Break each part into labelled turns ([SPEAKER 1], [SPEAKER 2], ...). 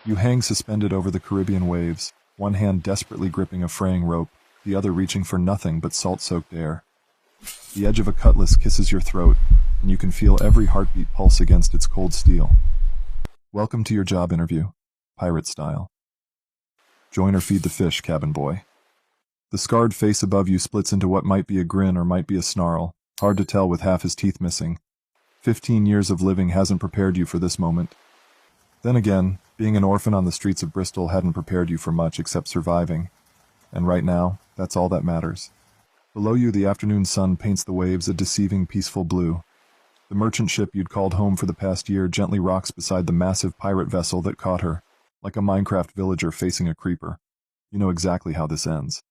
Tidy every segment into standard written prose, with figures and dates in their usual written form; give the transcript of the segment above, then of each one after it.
[SPEAKER 1] You hang suspended over the Caribbean waves, one hand desperately gripping a fraying rope, the other reaching for nothing but salt-soaked air. The edge of a cutlass kisses your throat, and you can feel every heartbeat pulse against its cold steel. Welcome to your job interview, pirate style. Join or feed the fish, cabin boy. The scarred face above you splits into what might be a grin or might be a snarl, hard to tell with half his teeth missing. 15 years of living hasn't prepared you for this moment. Then again, being an orphan on the streets of Bristol hadn't prepared you for much except surviving. And right now, that's all that matters. Below you, the afternoon sun paints the waves a deceiving, peaceful blue. The merchant ship you'd called home for the past year gently rocks beside the massive pirate vessel that caught her, like a Minecraft villager facing a creeper. You know exactly how this ends.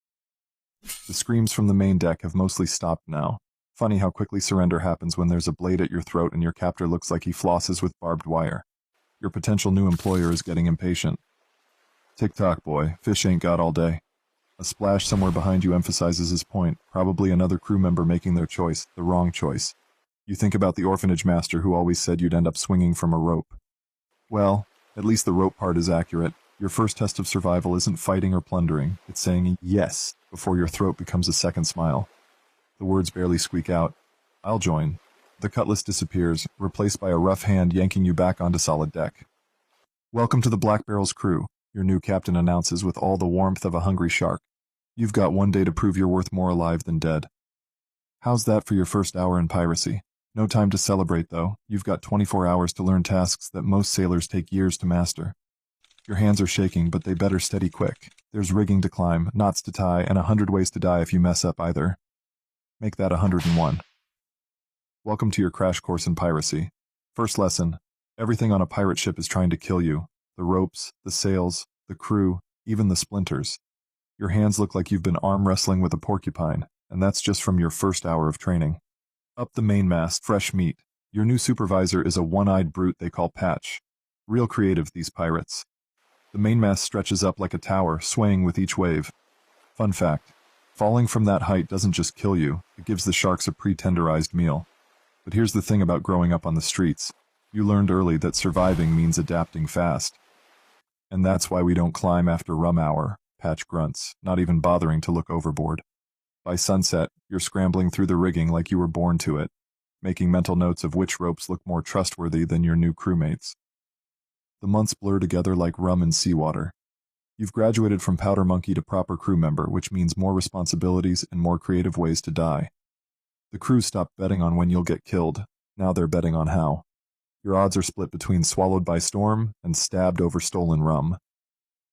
[SPEAKER 1] The screams from the main deck have mostly stopped now. Funny how quickly surrender happens when there's a blade at your throat and your captor looks like he flosses with barbed wire. Your potential new employer is getting impatient. Tick-tock, boy. Fish ain't got all day. A splash somewhere behind you emphasizes his point, probably another crew member making their choice, the wrong choice. You think about the orphanage master who always said you'd end up swinging from a rope. Well, at least the rope part is accurate. Your first test of survival isn't fighting or plundering. It's saying yes before your throat becomes a second smile. The words barely squeak out. I'll join. The cutlass disappears, replaced by a rough hand yanking you back onto solid deck. Welcome to the Black Barrel's crew, your new captain announces with all the warmth of a hungry shark. You've got one day to prove you're worth more alive than dead. How's that for your first hour in piracy? No time to celebrate, though. You've got 24 hours to learn tasks that most sailors take years to master. Your hands are shaking, but they better steady quick. There's rigging to climb, knots to tie, and 100 ways to die if you mess up either. Make that 101. Welcome to your crash course in piracy. First lesson, everything on a pirate ship is trying to kill you. The ropes, the sails, the crew, even the splinters. Your hands look like you've been arm wrestling with a porcupine, and that's just from your first hour of training. Up the mainmast, fresh meat. Your new supervisor is a one-eyed brute they call Patch. Real creative, these pirates. The mainmast stretches up like a tower, swaying with each wave. Fun fact, falling from that height doesn't just kill you, it gives the sharks a pre-tenderized meal. But here's the thing about growing up on the streets. You learned early that surviving means adapting fast. And that's why we don't climb after rum hour, Patch grunts, not even bothering to look overboard. By sunset, you're scrambling through the rigging like you were born to it, making mental notes of which ropes look more trustworthy than your new crewmates. The months blur together like rum and seawater. You've graduated from powder monkey to proper crew member, which means more responsibilities and more creative ways to die. The crew stopped betting on when you'll get killed. Now they're betting on how. Your odds are split between swallowed by storm and stabbed over stolen rum.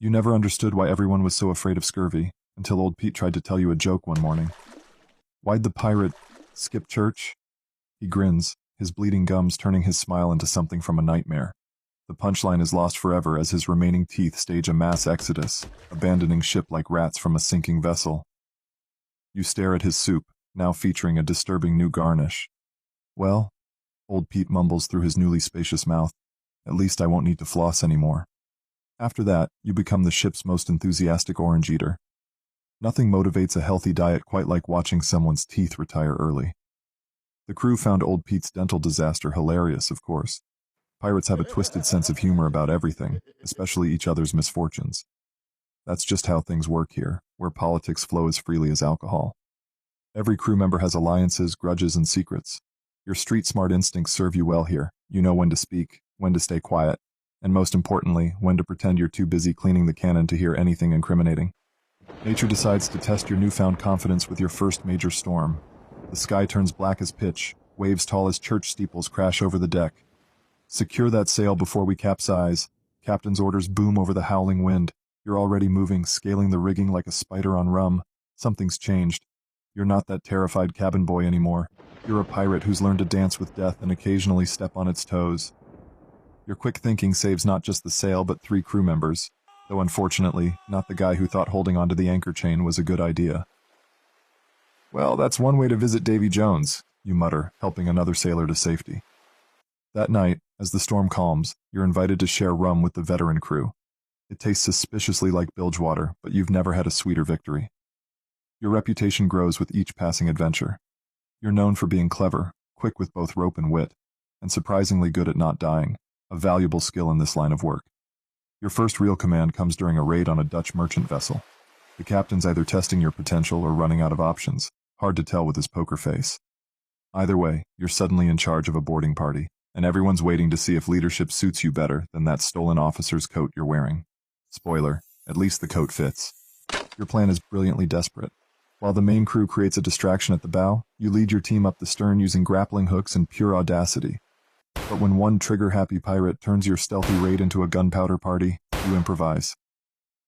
[SPEAKER 1] You never understood why everyone was so afraid of scurvy, until old Pete tried to tell you a joke one morning. Why'd the pirate skip church? He grins, his bleeding gums turning his smile into something from a nightmare. The punchline is lost forever as his remaining teeth stage a mass exodus, abandoning ship like rats from a sinking vessel. You stare at his soup, now featuring a disturbing new garnish. Well, old Pete mumbles through his newly spacious mouth, at least I won't need to floss anymore. After that, you become the ship's most enthusiastic orange eater. Nothing motivates a healthy diet quite like watching someone's teeth retire early. The crew found old Pete's dental disaster hilarious, of course. Pirates have a twisted sense of humor about everything, especially each other's misfortunes. That's just how things work here, where politics flow as freely as alcohol. Every crew member has alliances, grudges, and secrets. Your street-smart instincts serve you well here. You know when to speak, when to stay quiet, and most importantly, when to pretend you're too busy cleaning the cannon to hear anything incriminating. Nature decides to test your newfound confidence with your first major storm. The sky turns black as pitch, waves tall as church steeples crash over the deck. Secure that sail before we capsize. Captain's orders boom over the howling wind. You're already moving, scaling the rigging like a spider on rum. Something's changed. You're not that terrified cabin boy anymore. You're a pirate who's learned to dance with death and occasionally step on its toes. Your quick thinking saves not just the sail but 3 crew members, though unfortunately, not the guy who thought holding onto the anchor chain was a good idea. Well, that's one way to visit Davy Jones, you mutter, helping another sailor to safety. That night, as the storm calms, you're invited to share rum with the veteran crew. It tastes suspiciously like bilge water, but you've never had a sweeter victory. Your reputation grows with each passing adventure. You're known for being clever, quick with both rope and wit, and surprisingly good at not dying, a valuable skill in this line of work. Your first real command comes during a raid on a Dutch merchant vessel. The captain's either testing your potential or running out of options. Hard to tell with his poker face. Either way, you're suddenly in charge of a boarding party, and everyone's waiting to see if leadership suits you better than that stolen officer's coat you're wearing. Spoiler, at least the coat fits. Your plan is brilliantly desperate. While the main crew creates a distraction at the bow, you lead your team up the stern using grappling hooks and pure audacity. But when one trigger-happy pirate turns your stealthy raid into a gunpowder party, you improvise.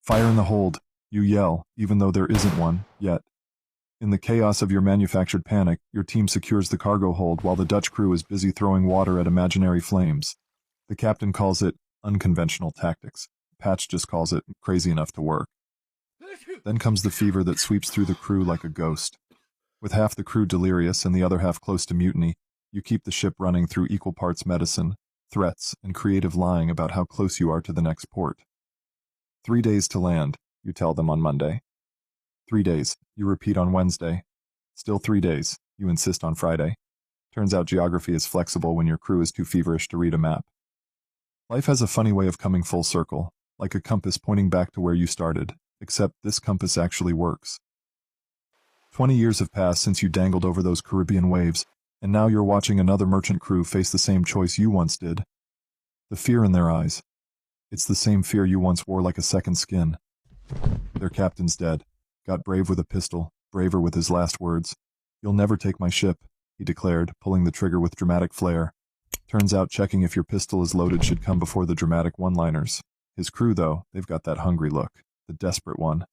[SPEAKER 1] Fire in the hold, you yell, even though there isn't one, yet. In the chaos of your manufactured panic, your team secures the cargo hold while the Dutch crew is busy throwing water at imaginary flames. The captain calls it unconventional tactics. Patch just calls it crazy enough to work. Then comes the fever that sweeps through the crew like a ghost. With half the crew delirious and the other half close to mutiny, you keep the ship running through equal parts medicine, threats, and creative lying about how close you are to the next port. 3 days to land, you tell them on Monday. 3 days, you repeat on Wednesday. Still 3 days, you insist on Friday. Turns out geography is flexible when your crew is too feverish to read a map. Life has a funny way of coming full circle, like a compass pointing back to where you started, except this compass actually works. 20 years have passed since you dangled over those Caribbean waves, and now you're watching another merchant crew face the same choice you once did. The fear in their eyes. It's the same fear you once wore like a second skin. Their captain's dead. Got brave with a pistol, braver with his last words. "You'll never take my ship," he declared, pulling the trigger with dramatic flair. Turns out checking if your pistol is loaded should come before the dramatic one-liners. His crew, though, they've got that hungry look, the desperate one,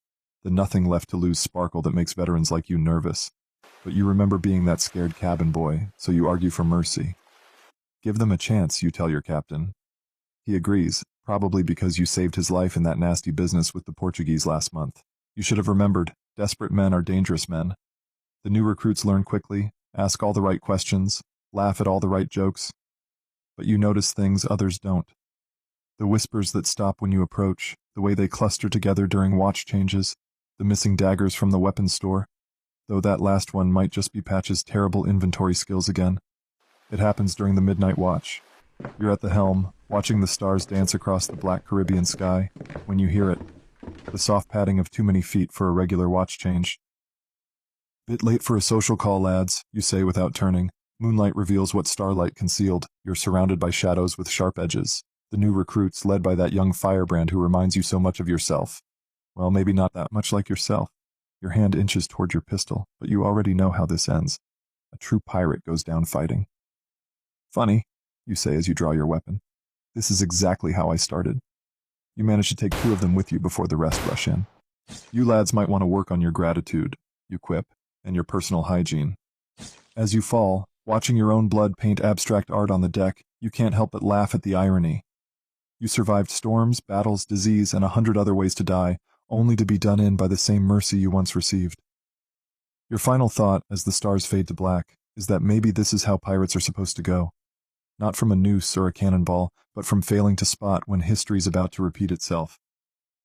[SPEAKER 1] the nothing-left-to-lose sparkle that makes veterans like you nervous. But you remember being that scared cabin boy, so you argue for mercy. "Give them a chance," you tell your captain. He agrees, probably because you saved his life in that nasty business with the Portuguese last month. You should have remembered, desperate men are dangerous men. The new recruits learn quickly, ask all the right questions, laugh at all the right jokes. But you notice things others don't. The whispers that stop when you approach, the way they cluster together during watch changes, the missing daggers from the weapons store. Though that last one might just be Patch's terrible inventory skills again. It happens during the midnight watch. You're at the helm, watching the stars dance across the black Caribbean sky, when you hear it. The soft padding of too many feet for a regular watch change. "Bit late for a social call, lads," you say without turning. Moonlight reveals what starlight concealed. You're surrounded by shadows with sharp edges. The new recruits, led by that young firebrand who reminds you so much of yourself. Well, maybe not that much like yourself. Your hand inches toward your pistol, but you already know how this ends. A true pirate goes down fighting. "Funny," you say as you draw your weapon. "This is exactly how I started." You manage to take 2 of them with you before the rest rush in. "You lads might want to work on your gratitude," you quip, "and your personal hygiene." As you fall, watching your own blood paint abstract art on the deck, you can't help but laugh at the irony. You survived storms, battles, disease, and 100 other ways to die, only to be done in by the same mercy you once received. Your final thought, as the stars fade to black, is that maybe this is how pirates are supposed to go. Not from a noose or a cannonball, but from failing to spot when history's about to repeat itself.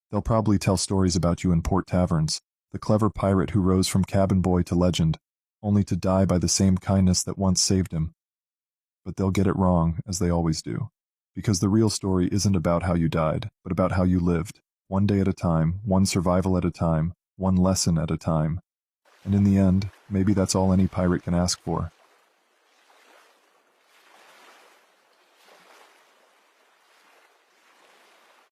[SPEAKER 1] They'll probably tell stories about you in port taverns, the clever pirate who rose from cabin boy to legend, only to die by the same kindness that once saved him. But they'll get it wrong, as they always do, because the real story isn't about how you died, but about how you lived, one day at a time, one survival at a time, one lesson at a time. And in the end, maybe that's all any pirate can ask for.